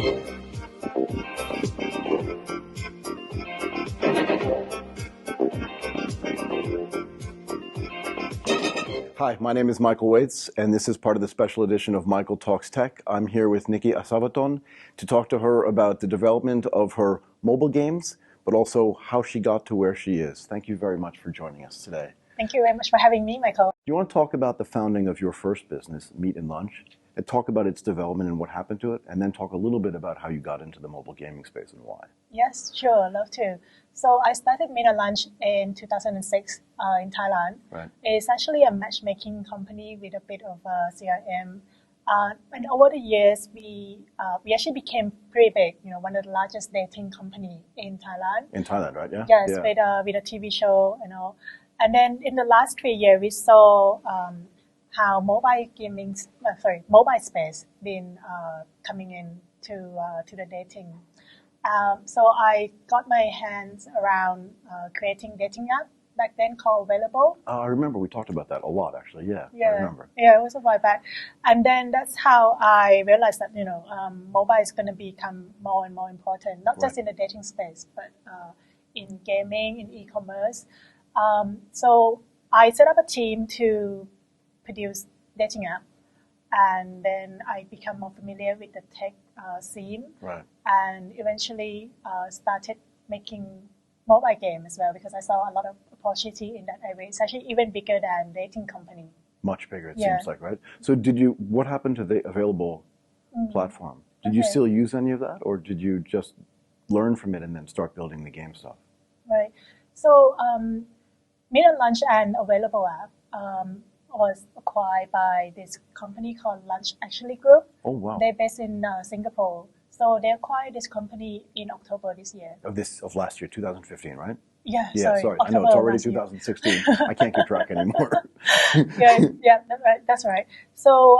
Hi, my name is Michael Waits, and this is part of the special edition of Michael Talks Tech. I'm here with Nikki Assavathorn to talk to her about the development of her mobile games, but also how she got to where she is. Thank you very much for joining us today. Thank you very much for having me, Michael. Do you want to talk about the founding of your first business, Meat and Lunch, and talk about its development and what happened to it, and then talk a little bit about how you got into the mobile gaming space and why? Yes, sure, love to. So I started Meat and Lunch in 2006 in Thailand. Right. It's actually a matchmaking company with a bit of CRM. And over the years, we actually became pretty big. You know, one of the largest dating company in Thailand. In Thailand, right? Yeah. Yes, yeah. With a TV show and all. And then in the last 3 years, we saw how mobile space been coming in to the dating. So I got my hands around creating dating app back then called Available. I remember we talked about that a lot, actually. Yeah, I remember. Yeah, it was a while back. And then that's how I realized that, you know, mobile is going to become more and more important, not just in the dating space, but in gaming, in e-commerce. So I set up a team to produce dating app, and then I become more familiar with the tech scene, right. And eventually started making mobile game as well, because I saw a lot of opportunity in that area. It's actually even bigger than dating company. Much bigger, it seems like, right? So what happened to the Available platform? Did you still use any of that, or did you just learn from it and then start building the game stuff? Right. So Meat and Lunch and Available app was acquired by this company called Lunch Actually Group. Oh, wow. They're based in Singapore. So they acquired this company in October this year. Of last year, 2015, right? Yeah, sorry. I know, it's already 2016. I can't keep track anymore. That's right. So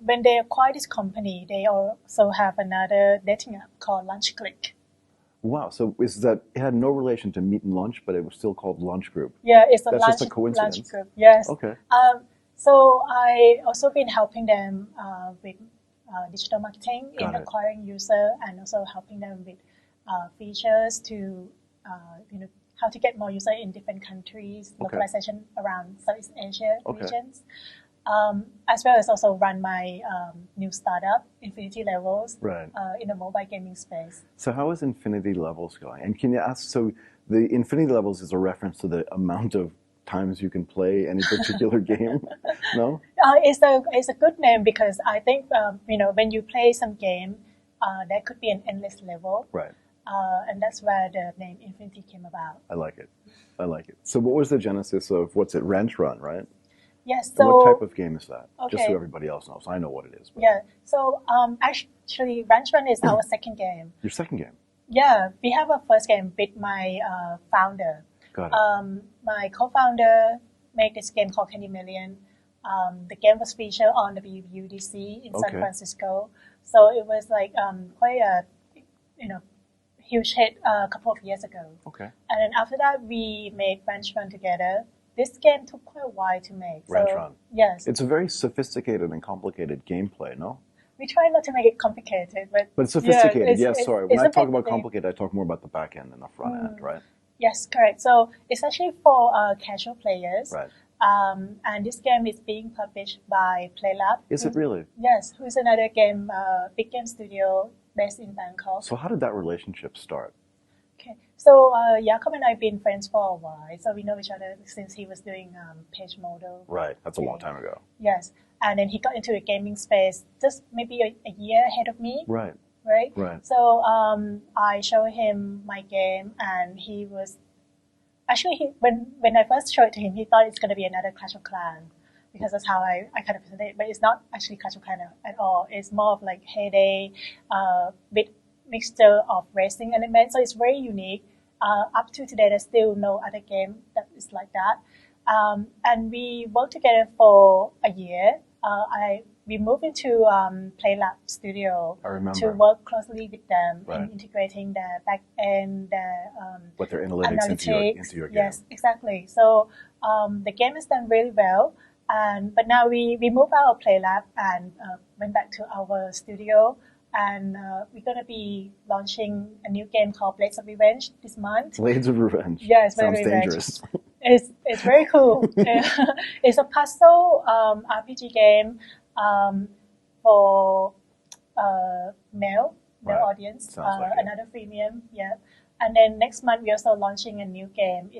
when they acquired this company, they also have another dating app called Lunch Click. Wow, so it had no relation to Meat and Lunch, but it was still called Lunch Group. Yeah, it's a That's lunch, just a coincidence. Lunch Group, yes. Okay. So I also been helping them with digital marketing in acquiring user, and also helping them with features to, how to get more user in different countries, localization around Southeast Asia regions. As well as also run my new startup, Infinity Levels, in the mobile gaming space. So how is Infinity Levels going? And can you ask, so the Infinity Levels is a reference to the amount of times you can play any particular game? No? It's a good name, because I think, when you play some game, there could be an endless level. Right. And that's where the name Infinity came about. I like it. I like it. So what was the genesis of, Ranch Run, right? Yes. So what type of game is that? Okay. Just so everybody else knows. I know what it is. But. Yeah. So actually, Ranch Run is our second game. Your second game? Yeah. We have a first game with my founder. Got it. My co-founder made this game called Candy Million. The game was featured on the WWDC in San Francisco. So it was like quite a huge hit a couple of years ago. Okay. And then after that, we made Ranch Run together. This game took quite a while to make. Ranch Run. Yes. It's a very sophisticated and complicated gameplay, no? We try not to make it complicated, but it's sophisticated. Sorry. When I talk about complicated, I talk more about the back end than the front end, right? Yes, correct. So it's actually for casual players. Right. And this game is being published by PlayLab. Is it really? Yes, who's another big game studio based in Bangkok. So how did that relationship start? Okay, so Jakob and I have been friends for a while, so we know each other since he was doing page model. Right, that's a long time ago. Yes, and then he got into the gaming space just maybe a year ahead of me. Right. Right. So I showed him my game, and he was actually when I first showed it to him, he thought it's going to be another Clash of Clans, because that's how I kind of presented it. But it's not actually Clash of Clans at all. It's more of like Heyday with mixture of racing elements. So it's very unique. Up to today, there's still no other game that is like that. And we worked together for a year. We moved into PlayLab Studio to work closely with them in integrating their back end, their their analytics into your game. Yes, exactly. So the game has done really well. But now we moved out of PlayLab and went back to our studio and we're going to be launching a new game called Blades of Revenge this month. Blades of Revenge. Yeah, it's Sounds very dangerous. It's very cool. It's a puzzle RPG game for male audience. Sounds like another freemium, yeah. And then next month we're also launching a new game.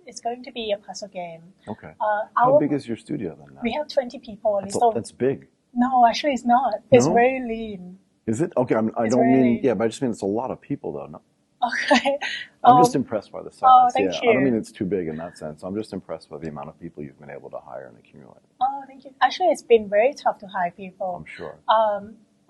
It's going to be a puzzle game. Okay. How big is your studio then now? We have 20 people. That's big. No, actually it's not. It's very lean. Is it? Okay, I don't mean, yeah, but I just mean it's a lot of people though. No. Okay. I'm just impressed by the size. Oh, thank you. I don't mean it's too big in that sense. I'm just impressed by the amount of people you've been able to hire and accumulate. Oh, thank you. Actually, it's been very tough to hire people. I'm sure.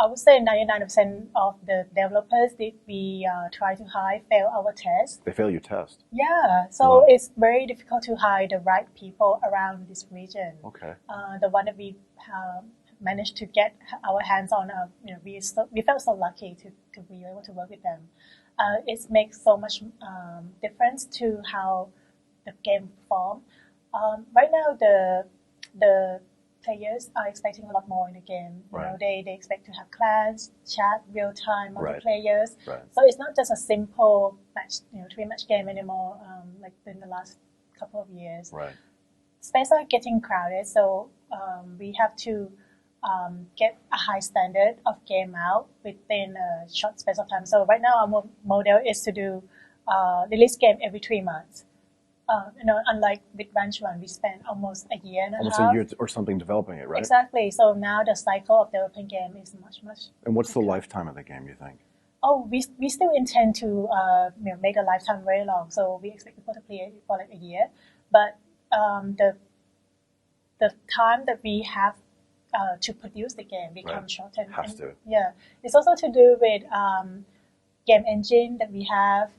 I would say 99% of the developers that we try to hire fail our test. They fail your test? Yeah. So it's very difficult to hire the right people around this region. Okay. The one that we managed to get our hands on, we felt so lucky to be able to work with them. It makes so much difference to how the game performs. Right now, the players are expecting a lot more in the game. You know, they expect to have clans, chat, real time, multiplayers. Right. So it's not just a simple match, 3-match game anymore, like in the last couple of years. Right. Spaces are getting crowded, so we have to get a high standard of game out within a short space of time. So right now our model is to do release game every 3 months. Unlike with Ranch Run, we spent almost a year and a half. Almost a year or something developing it, right? Exactly. So now the cycle of developing game is much. And what's the lifetime of the game, you think? Oh, we still intend to make the lifetime very long. So we expect people to play it for like a year, but the time that we have to produce the game becomes shortened. Has to. Yeah, it's also to do with game engine that we have.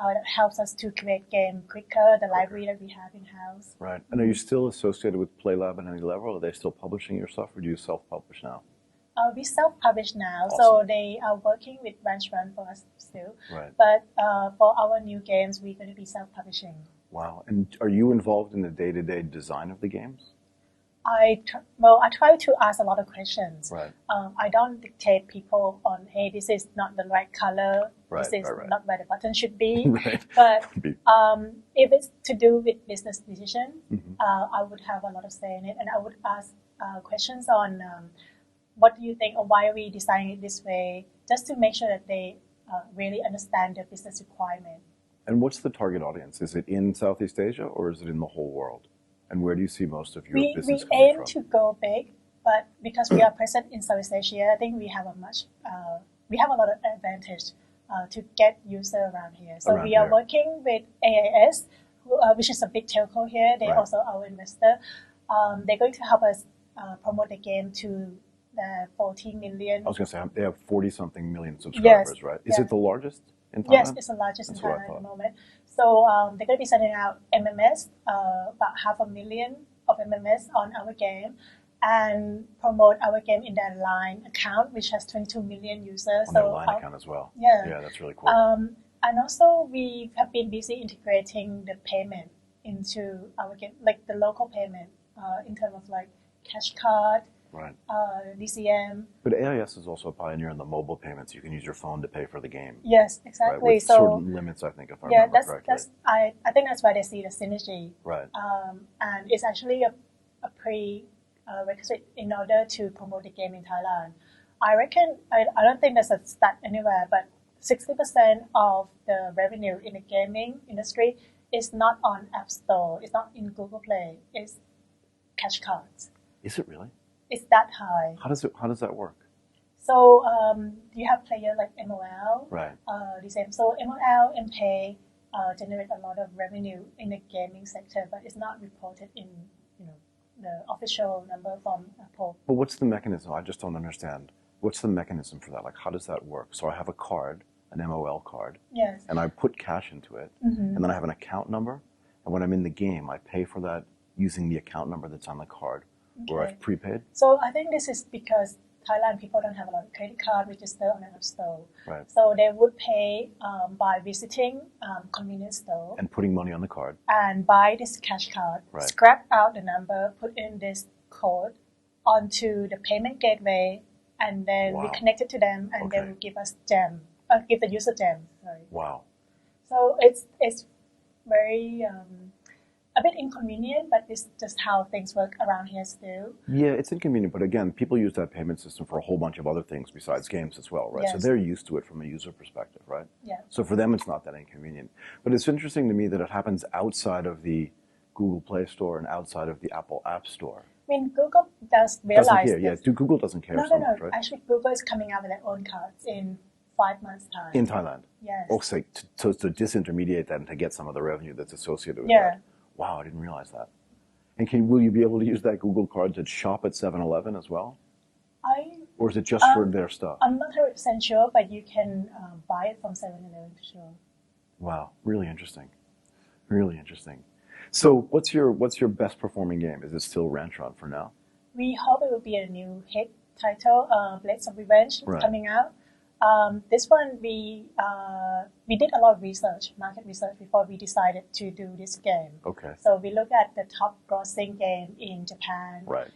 That helps us to create game quicker, the library that we have in-house. Right. And are you still associated with PlayLab at any level? Are they still publishing your stuff, or do you self-publish now? We self-publish now, awesome. So they are working with Ranch Run for us still. Right. But for our new games, we're going to be self-publishing. Wow. And are you involved in the day-to-day design of the games? I try to ask a lot of questions. Right. I don't dictate people on, hey, this is not the right color, this is not where the button should be. Right. But if it's to do with business decision, I would have a lot of say in it, and I would ask questions on what do you think, or why are we designing it this way, just to make sure that they really understand the business requirement. And what's the target audience? Is it in Southeast Asia, or is it in the whole world? And where do you see most of your business coming from? We aim to go big, but because we are present in Southeast Asia, I think we have a lot of advantage to get users around here. So we are working with AIS, which is a big telco here. They're also our investor. They're going to help us promote the game to the 14 million. I was going to say, they have 40-something million subscribers, right? Is it the largest in Thailand? Yes, it's the largest in Thailand at the moment. So they're going to be sending out MMS, about 500,000 of MMS on our game, and promote our game in their Line account, which has 22 million users. On their Line account as well. Yeah, that's really cool. And also we have been busy integrating the payment into our game, like the local payment, in terms of like cash card, DCM. But AIS is also a pioneer in the mobile payments. You can use your phone to pay for the game. Yes, exactly. Right? With certain limits, I think, if I remember correctly. I think that's why they see the synergy. Right. And it's actually a prerequisite in order to promote the game in Thailand. I reckon, I don't think there's a stat anywhere, but 60% of the revenue in the gaming industry is not on App Store. It's not in Google Play. It's cash cards. Is it really? It's that high. How does that work? So you have players like MOL. Right. The same. So MOL and Pay generate a lot of revenue in the gaming sector, but it's not reported in the official number from Apple. But what's the mechanism? I just don't understand. What's the mechanism for that? Like, how does that work? So I have a card, an MOL card. Yes. And I put cash into it, and then I have an account number. And when I'm in the game, I pay for that using the account number that's on the card. Where I've prepaid? So I think this is because Thailand people don't have a lot of credit card registered on an app store. Right. So they would pay by visiting convenience store. And putting money on the card. And buy this cash card, scrap out the number, put in this code onto the payment gateway, and then we Wow. connect it to them, and they Okay. will give us gem, give the user gem. Sorry. Wow. So it's very a bit inconvenient, but it's just how things work around here still. Yeah, it's inconvenient, but again, people use that payment system for a whole bunch of other things besides games as well, right? So Yes. they're used to it from a user perspective, right? Yeah. So for them, it's not that inconvenient. But it's interesting to me that it happens outside of the Google Play Store and outside of the Apple App Store. I mean, Google does Doesn't realize care, yeah. this. Google doesn't care No, so no, no. much, right? Actually, Google is coming out with their own cards in 5 months' time. In Thailand. Yes. Also, to disintermediate that and to get some of the revenue that's associated with Yeah. that. Wow, I didn't realize that. And will you be able to use that Google card to shop at 7-Eleven as well? Or is it just for their stuff? I'm not 100% sure, but you can buy it from 7-Eleven for sure. Wow, really interesting. Really interesting. So what's your best performing game? Is it still Rantron for now? We hope it will be a new hit title, Blades of Revenge, Right. coming out. This one, we did a lot of research, market research, before we decided to do this game. Okay. So we looked at the top grossing game in Japan, Right.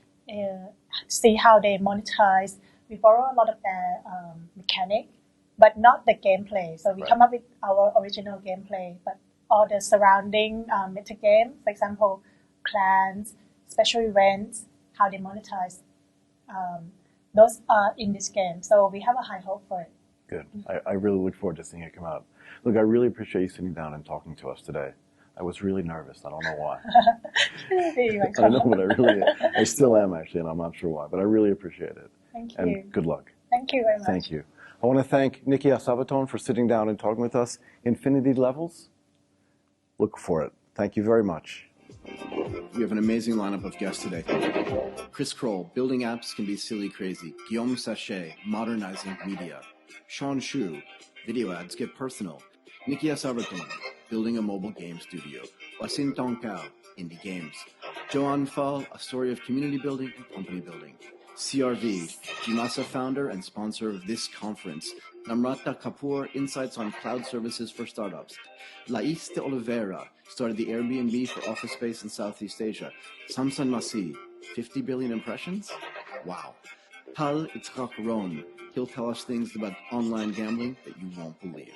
See how they monetize. We borrow a lot of their mechanic, but not the gameplay. So we Right. come up with our original gameplay, but all the surrounding meta game, for example, clans, special events, how they monetize. Those are in this game. So we have a high hope for it. Good. I really look forward to seeing it come out. Look, I really appreciate you sitting down and talking to us today. I was really nervous. I don't know why. I know, but I still am actually, and I'm not sure why, but I really appreciate it. Thank you. And good luck. Thank you very much. Thank you. I want to thank Nikki Assavathorn for sitting down and talking with us. Infinity Levels? Look for it. Thank you very much. We have an amazing lineup of guests today. Chris KROL, building apps can be silly crazy. Guillaume Sachet, modernizing media. Shawn Shu, video ads get personal. Nikki Assavathorn, building a mobile game studio. WASIN THONKAEW, indie games. DJOANN, a story of community building and company building. CRV, GMASA founder and sponsor of this conference. NAMRATA KAPUR, insights on cloud services for startups. LAIS de Oliveira, started the Airbnb for office space in Southeast Asia. SAMSON MASIH, 50 billion impressions? Wow. IZHAK, he'll tell us things about online gambling that you won't believe.